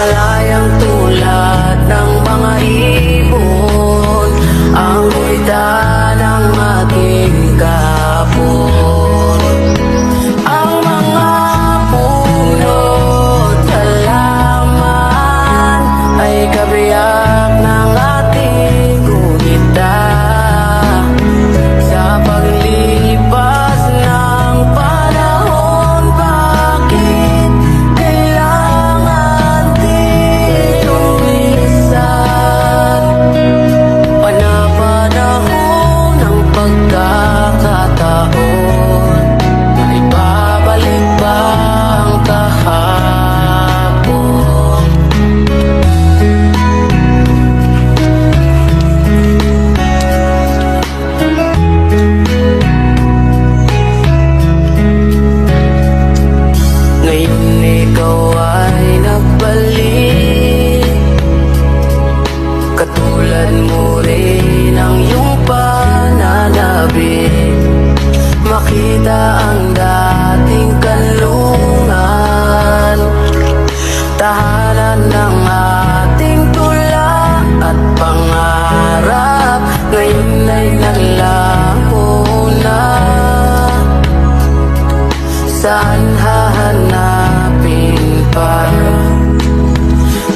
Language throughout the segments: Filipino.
malayang tulad ng mga ibon, ang wika ng aking kahapon. Ang mga puno't halaman ay kabiyak ng ating gunita. Sa paglipas ng panahon, bakit kailangan din lumisan? Panapanahon ng pagkakataon, maibabalik ba ang kahapon? Ngayon ikaw ay nagbalik, katulad mo rin ang iyong pananabik. Makita ang dating kanlungan, tahanan ng ating tula at pangarap. Ngayon ay naglaho na, saan hahanapin pa?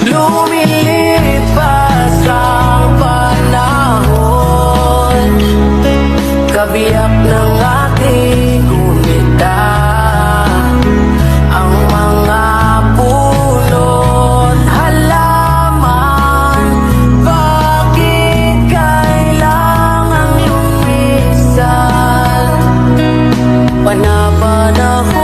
Lumilipas ang panahon, kabiyak ng ating gunita. Ang mga puno't halaman, bakit kailangang lumisan? Panapanahon